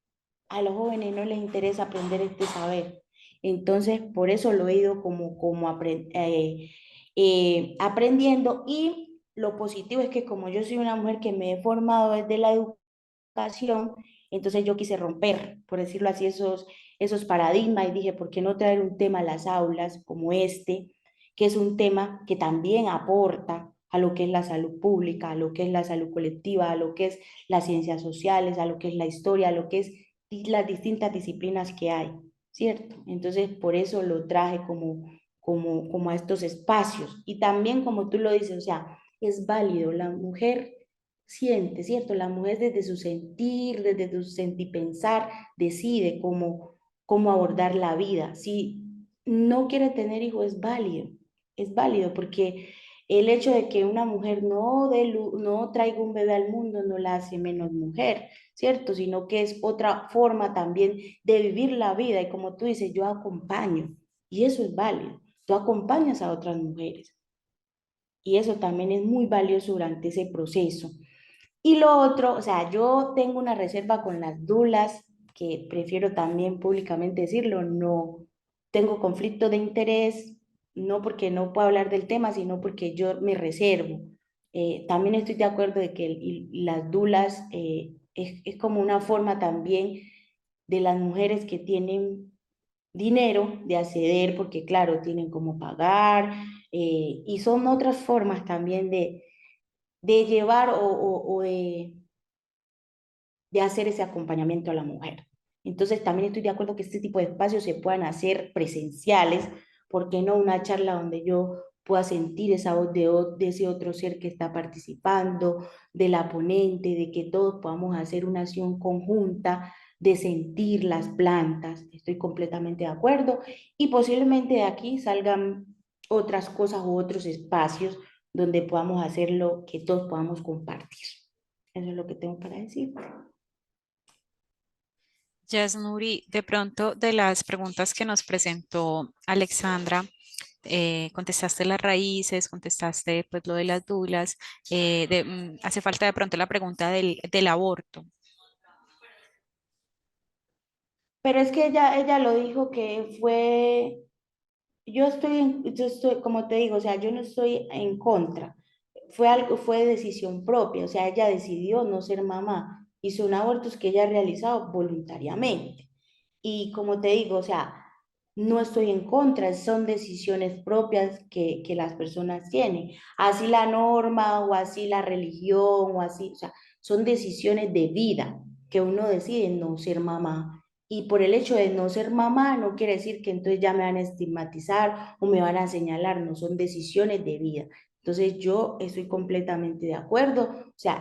Speaker 2: a los jóvenes no les interesa aprender este saber. Entonces, por eso lo he ido aprendiendo, y lo positivo es que como yo soy una mujer que me he formado desde la educación, entonces yo quise romper, por decirlo así, esos paradigmas, y dije, ¿por qué no traer un tema a las aulas como este, que es un tema que también aporta a lo que es la salud pública, a lo que es la salud colectiva, a lo que es las ciencias sociales, a lo que es la historia, a lo que es las distintas disciplinas que hay, ¿cierto? Entonces, por eso lo traje como a estos espacios. Y también, como tú lo dices, o sea, es válido, la mujer siente, ¿cierto? La mujer desde su sentir, desde su sentir pensar, decide cómo abordar la vida. Si no quiere tener hijos, es válido, porque el hecho de que una mujer no traiga un bebé al mundo no la hace menos mujer, ¿cierto? Sino que es otra forma también de vivir la vida. Y como tú dices, yo acompaño, y eso es válido. Tú acompañas a otras mujeres, y eso también es muy valioso durante ese proceso. Y lo otro, o sea, yo tengo una reserva con las dulas, que prefiero también públicamente decirlo, no tengo conflicto de interés, no porque no puedo hablar del tema, sino porque yo me reservo. También estoy de acuerdo de que las dulas es como una forma también de las mujeres que tienen dinero de acceder, porque claro, tienen como pagar, y son otras formas también de llevar o de hacer ese acompañamiento a la mujer. Entonces, también estoy de acuerdo que este tipo de espacios se puedan hacer presenciales, ¿por qué no una charla donde yo pueda sentir esa voz de ese otro ser que está participando, de la ponente, de que todos podamos hacer una acción conjunta, de sentir las plantas? Estoy completamente de acuerdo, y posiblemente de aquí salgan otras cosas u otros espacios donde podamos hacerlo, que todos podamos compartir. Eso es lo que tengo para decir.
Speaker 1: Yasnuri, de pronto de las preguntas que nos presentó Alexandra, contestaste las raíces, contestaste pues lo de las dulas, hace falta de pronto la pregunta del aborto.
Speaker 2: Pero es que ella lo dijo que fue, yo estoy, como te digo, o sea, yo no estoy en contra. Fue decisión propia, o sea, ella decidió no ser mamá y son abortos que ella ha realizado voluntariamente. Y como te digo, o sea, no estoy en contra, son decisiones propias que las personas tienen. Así la norma o así la religión o así, o sea, son decisiones de vida que uno decide no ser mamá. Y por el hecho de no ser mamá no quiere decir que entonces ya me van a estigmatizar o me van a señalar, no, son decisiones de vida. Entonces yo estoy completamente de acuerdo, o sea,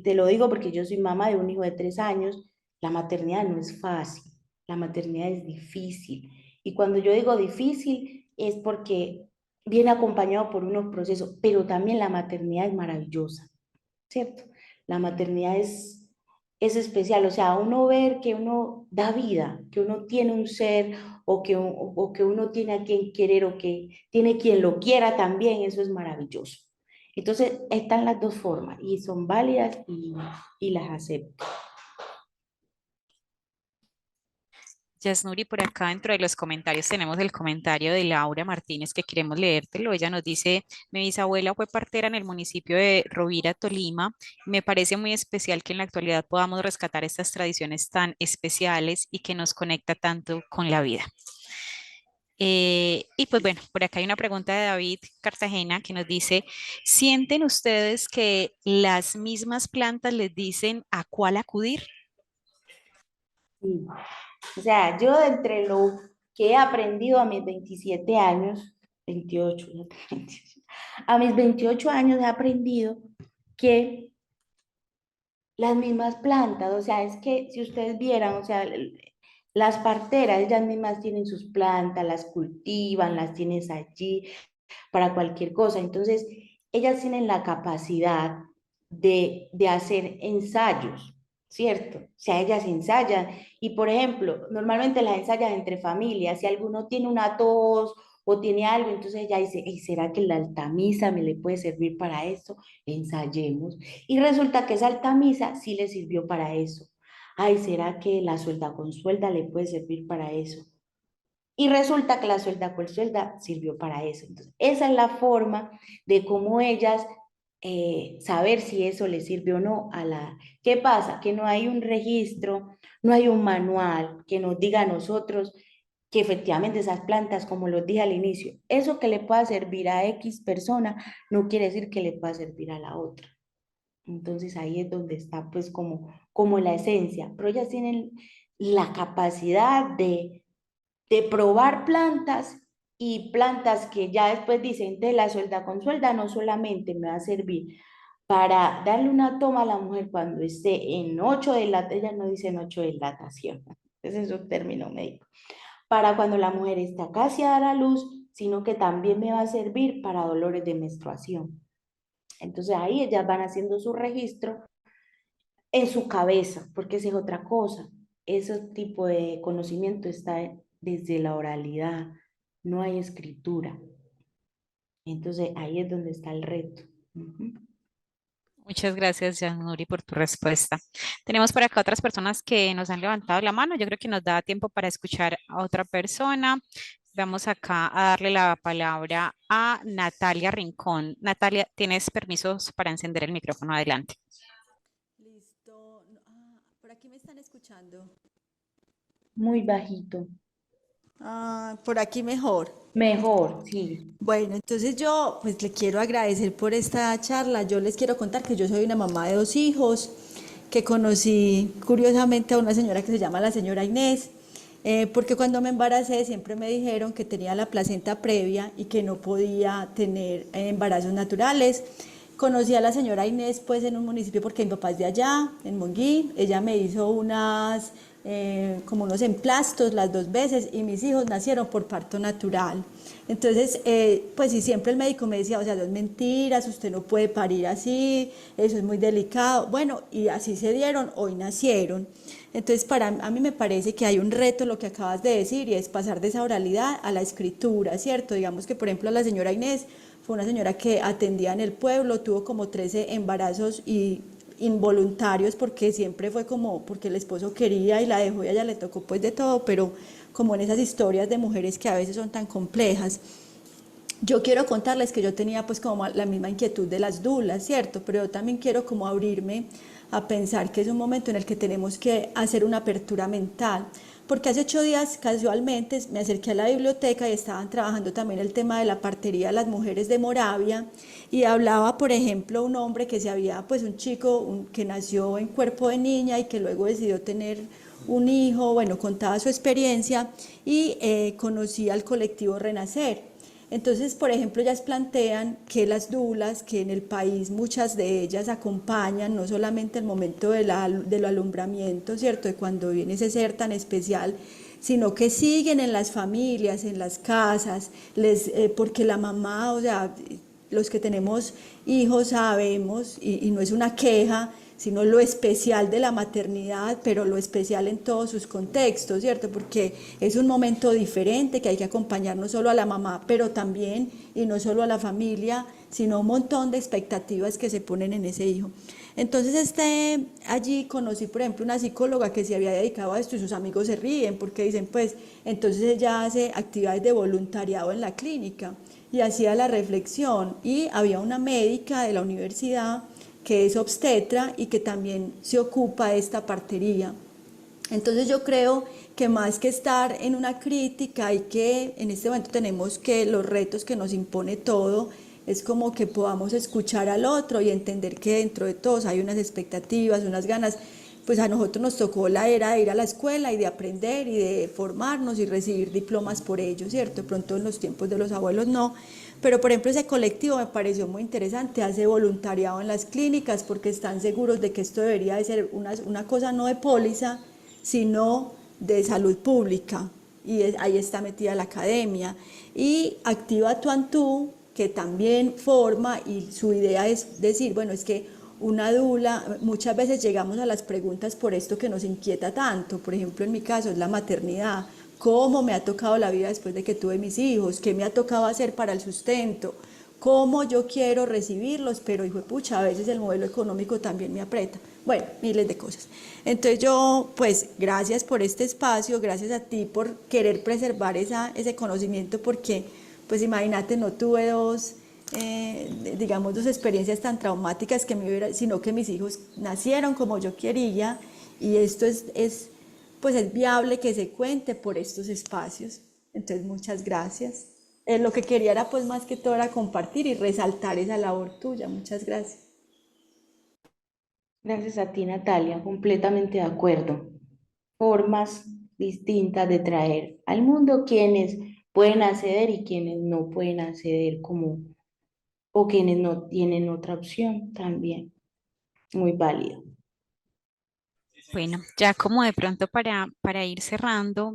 Speaker 2: te lo digo porque yo soy mamá de un hijo de 3 años, la maternidad no es fácil, la maternidad es difícil. Y cuando yo digo difícil es porque viene acompañado por unos procesos, pero también la maternidad es maravillosa, ¿cierto? La maternidad es especial, o sea, uno ver que uno da vida, que uno tiene un ser, o que uno tiene a quien querer, o que tiene quien lo quiera también, eso es maravilloso. Entonces, están las dos formas y son válidas, y las acepto.
Speaker 1: Yasnuri, por acá dentro de los comentarios tenemos el comentario de Laura Martínez que queremos leértelo. Ella nos dice, mi bisabuela fue partera en el municipio de Rovira, Tolima. Me parece muy especial que en la actualidad podamos rescatar estas tradiciones tan especiales y que nos conecta tanto con la vida. Y pues bueno, por acá hay una pregunta de David Cartagena que nos dice, ¿sienten ustedes que las mismas plantas les dicen a cuál acudir?
Speaker 2: Sí. O sea, yo de entre lo que he aprendido a mis 27 años, 28, ya tengo 28. A mis 28 años he aprendido que las mismas plantas, o sea, es que si ustedes vieran, o sea, las parteras, ellas mismas tienen sus plantas, las cultivan, las tienes allí para cualquier cosa. Entonces, ellas tienen la capacidad de hacer ensayos, ¿cierto? O sea, ellas ensayan y, por ejemplo, normalmente las ensayan entre familias. Si alguno tiene una tos o tiene algo, entonces ella dice, "Ey, ¿será que la altamisa me le puede servir para esto? Ensayemos. Y resulta que esa altamisa sí le sirvió para eso. Ay, ¿será que la suelda con suelda le puede servir para eso? Y resulta que la suelda con suelda sirvió para eso. Entonces, esa es la forma de cómo ellas saber si eso les sirve o no a la... ¿Qué pasa? Que no hay un registro, no hay un manual que nos diga a nosotros que efectivamente esas plantas, como los dije al inicio, eso que le pueda servir a X persona no quiere decir que le pueda servir a la otra. Entonces ahí es donde está pues como la esencia, pero ellas tienen la capacidad de probar plantas y plantas que ya después dicen de la suelda con suelda no solamente me va a servir para darle una toma a la mujer cuando esté en 8 de la, ella no dice en 8 de dilatación, ese es un término médico, para cuando la mujer está casi a dar a luz, sino que también me va a servir para dolores de menstruación. Entonces ahí ellas van haciendo su registro en su cabeza, porque esa es otra cosa. Ese tipo de conocimiento está desde la oralidad, no hay escritura. Entonces ahí es donde está el reto. Ujú.
Speaker 1: Muchas gracias, Yanuri, por tu respuesta. Tenemos por acá otras personas que nos han levantado la mano. Yo creo que nos da tiempo para escuchar a otra persona. Vamos acá a darle la palabra a Natalia Rincón. Natalia, tienes permisos para encender el micrófono. Adelante.
Speaker 4: Listo. Por aquí me están escuchando.
Speaker 2: Muy bajito.
Speaker 4: Por aquí mejor.
Speaker 2: Mejor, sí.
Speaker 4: Bueno, entonces yo pues le quiero agradecer por esta charla. Yo les quiero contar que yo soy una mamá de 2 hijos, que conocí curiosamente a una señora que se llama la señora Inés, porque cuando me embaracé siempre me dijeron que tenía la placenta previa y que no podía tener embarazos naturales. Conocí a la señora Inés pues en un municipio porque mi papá es de allá, en Monguí. Ella me hizo como unos emplastos las 2 veces y mis hijos nacieron por parto natural. Entonces, pues sí, siempre el médico me decía, o sea, no es mentiras, usted no puede parir así, eso es muy delicado. Bueno, y así se dieron, hoy nacieron. Entonces, a mí me parece que hay un reto, lo que acabas de decir, y es pasar de esa oralidad a la escritura, ¿cierto? Digamos que, por ejemplo, la señora Inés fue una señora que atendía en el pueblo, tuvo como 13 embarazos y involuntarios porque siempre fue como porque el esposo quería y la dejó y a ella le tocó pues de todo, pero como en esas historias de mujeres que a veces son tan complejas. Yo quiero contarles que yo tenía pues como la misma inquietud de las dulas, ¿cierto? Pero yo también quiero como abrirme a pensar que es un momento en el que tenemos que hacer una apertura mental, porque hace 8 días casualmente me acerqué a la biblioteca y estaban trabajando también el tema de la partería de las mujeres de Moravia y hablaba, por ejemplo, un hombre que se había, pues un chico que nació en cuerpo de niña y que luego decidió tener un hijo, bueno, contaba su experiencia y conocí al colectivo Renacer. Entonces, por ejemplo, ellas plantean que las dulas, que en el país muchas de ellas acompañan no solamente el momento del alumbramiento, ¿cierto?, de cuando viene ese ser tan especial, sino que siguen en las familias, en las casas, porque la mamá, o sea, los que tenemos hijos sabemos, y no es una queja, sino lo especial de la maternidad, pero lo especial en todos sus contextos, ¿cierto? Porque es un momento diferente que hay que acompañar no solo a la mamá, pero también, y no solo a la familia, sino un montón de expectativas que se ponen en ese hijo. Entonces allí conocí, por ejemplo, una psicóloga que se había dedicado a esto y sus amigos se ríen porque dicen, pues, entonces ella hace actividades de voluntariado en la clínica y hacía la reflexión y había una médica de la universidad que es obstetra y que también se ocupa de esta partería. Entonces yo creo que más que estar en una crítica hay que, en este momento tenemos que los retos que nos impone todo, es como que podamos escuchar al otro y entender que dentro de todos hay unas expectativas, unas ganas. pues a nosotros nos tocó la era de ir a la escuela y de aprender y de formarnos y recibir diplomas por ello, ¿cierto? De pronto en los tiempos de los abuelos no, pero por ejemplo ese colectivo me pareció muy interesante, hace voluntariado en las clínicas porque están seguros de que esto debería de ser una cosa no de póliza, sino de salud pública, y ahí está metida la academia. Y Activa tu Antú, que también forma, y su idea es decir, bueno, es que una dula, muchas veces llegamos a las preguntas por esto que nos inquieta tanto, por ejemplo en mi caso es la maternidad, cómo me ha tocado la vida después de que tuve mis hijos, qué me ha tocado hacer para el sustento, cómo yo quiero recibirlos, pero hijo de pucha, a veces el modelo económico también me aprieta. Bueno, miles de cosas. Entonces yo, pues, gracias por este espacio, gracias a ti por querer preservar ese conocimiento, porque, pues, imagínate, no tuve digamos, dos experiencias tan traumáticas sino que mis hijos nacieron como yo quería, y esto pues, es viable que se cuente por estos espacios. Entonces, muchas gracias. Lo que quería era, pues, más que todo era compartir y resaltar esa labor tuya. Muchas gracias.
Speaker 2: Gracias a ti, Natalia, completamente de acuerdo. Formas distintas de traer al mundo quienes pueden acceder y quienes no pueden acceder o quienes no tienen otra opción también. Muy válido.
Speaker 1: Bueno, ya como de pronto para ir cerrando,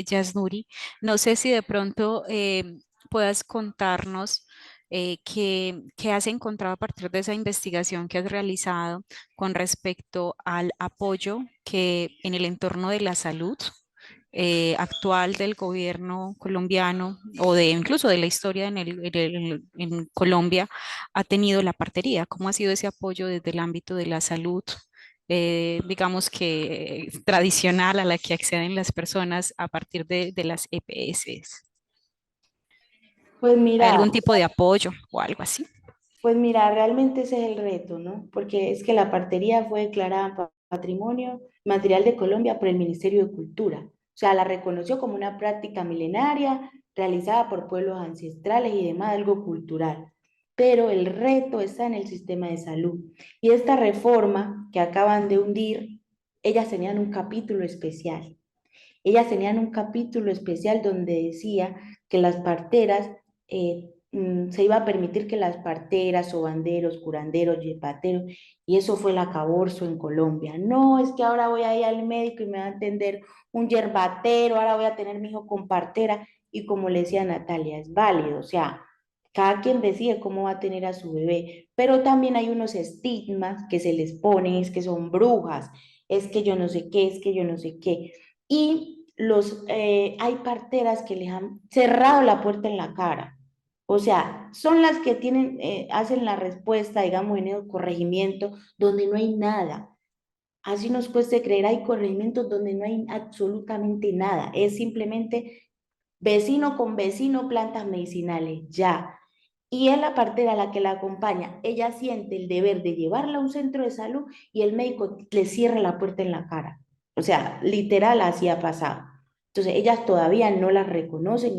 Speaker 1: Yasnuri, no sé si de pronto puedas contarnos qué has encontrado a partir de esa investigación que has realizado con respecto al apoyo que en el entorno de la salud actual del gobierno colombiano o de incluso de la historia en Colombia ha tenido la partería. ¿Cómo ha sido ese apoyo desde el ámbito de la salud? Digamos que tradicional a la que acceden las personas a partir de las EPS.
Speaker 2: Pues
Speaker 1: ¿Hay
Speaker 2: mira,
Speaker 1: algún tipo de apoyo o algo así?
Speaker 2: Pues mira, realmente ese es el reto, ¿no? Porque es que la partería fue declarada Patrimonio Material de Colombia por el Ministerio de Cultura. O sea, la reconoció como una práctica milenaria realizada por pueblos ancestrales y demás, algo cultural. Pero el reto está en el sistema de salud. Y esta reforma que acaban de hundir, ellas tenían un capítulo especial. Ellas tenían un capítulo especial donde decía que las parteras, se iba a permitir que las parteras, sobanderos, curanderos, yepateros, y eso fue el acaborso en Colombia. No, es que ahora voy a ir al médico y me va a atender un yerbatero, ahora voy a tener mi hijo con partera, y como le decía Natalia, es válido, o sea, cada quien decide cómo va a tener a su bebé, pero también hay unos estigmas que se les ponen, es que son brujas, es que yo no sé qué, es que yo no sé qué. Y hay parteras que les han cerrado la puerta en la cara. O sea, son las que hacen la respuesta, digamos, en el corregimiento, donde no hay nada. Así nos cueste creer, hay corregimientos donde no hay absolutamente nada. Es simplemente vecino con vecino, plantas medicinales, ya. Y es la partera la que la acompaña. Ella siente el deber de llevarla a un centro de salud y el médico le cierra la puerta en la cara. O sea, literal así ha pasado. Entonces, ellas todavía no las reconocen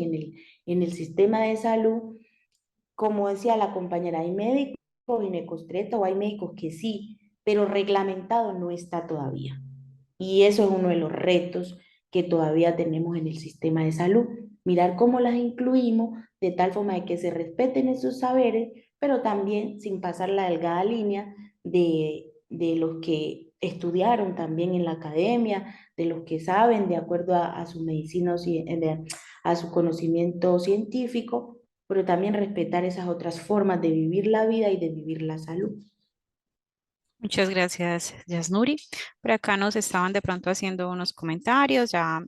Speaker 2: en el sistema de salud. Como decía la compañera, hay médicos ginecobstetra o hay médicos que sí, pero reglamentado no está todavía. Y eso es uno de los retos que todavía tenemos en el sistema de salud. Mirar cómo las incluimos de tal forma de que se respeten esos saberes, pero también sin pasar la delgada línea de los que estudiaron también en la academia, de los que saben de acuerdo a su medicina, a su conocimiento científico, pero también respetar esas otras formas de vivir la vida y de vivir la salud.
Speaker 1: Muchas gracias, Yasnuri. Por acá nos estaban de pronto haciendo unos comentarios. Ya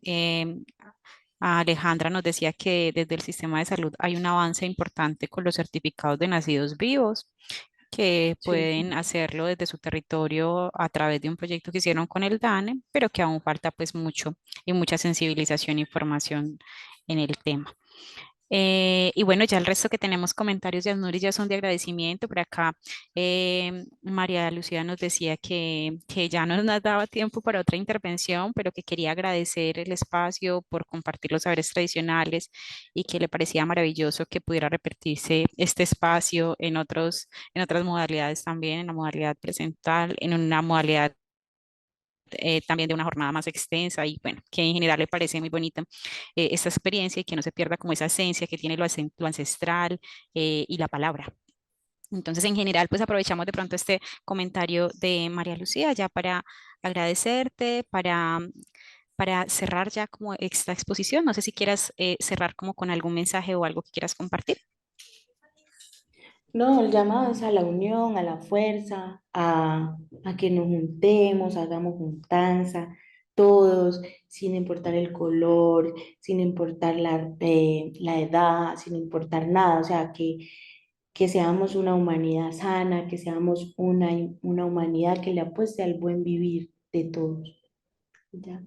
Speaker 1: Alejandra nos decía que desde el sistema de salud hay un avance importante con los certificados de nacidos vivos, que
Speaker 2: Sí.
Speaker 1: pueden hacerlo desde su territorio a través de un proyecto que hicieron con el DANE, pero que aún falta pues mucho y mucha sensibilización e información en el tema. Y bueno, ya el resto que tenemos comentarios de Asnuri ya son de agradecimiento. Por acá, María Lucía nos decía que ya no nos daba tiempo para otra intervención, pero que quería agradecer el espacio por compartir los saberes tradicionales y que le parecía maravilloso que pudiera repetirse este espacio en otras modalidades también, en la modalidad presencial, en una modalidad también de una jornada más extensa y bueno, que en general le parece muy bonita esta experiencia y que no se pierda como esa esencia que tiene lo ancestral y la palabra. Entonces, en general, pues aprovechamos de pronto este comentario de María Lucía ya para agradecerte, para cerrar ya como esta exposición. No sé si quieras cerrar como con algún mensaje o algo que quieras compartir.
Speaker 2: No, el llamado es a la unión, a la fuerza, a que nos juntemos, hagamos juntanza, todos, sin importar el color, sin importar la edad, sin importar nada, o sea, que seamos una humanidad sana, que seamos una humanidad que le apueste al buen vivir de todos. Ya,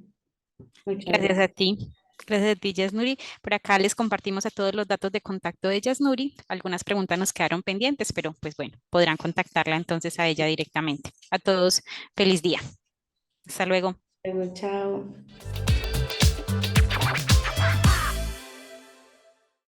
Speaker 2: muchas
Speaker 1: Gracias a
Speaker 2: gracias.
Speaker 1: ti. Gracias a ti, Yasnuri. Por acá les compartimos a todos los datos de contacto de Yasnuri. Algunas preguntas nos quedaron pendientes, pero pues bueno, podrán contactarla entonces a ella directamente. A todos, feliz día. Hasta luego.
Speaker 2: Luego, chao.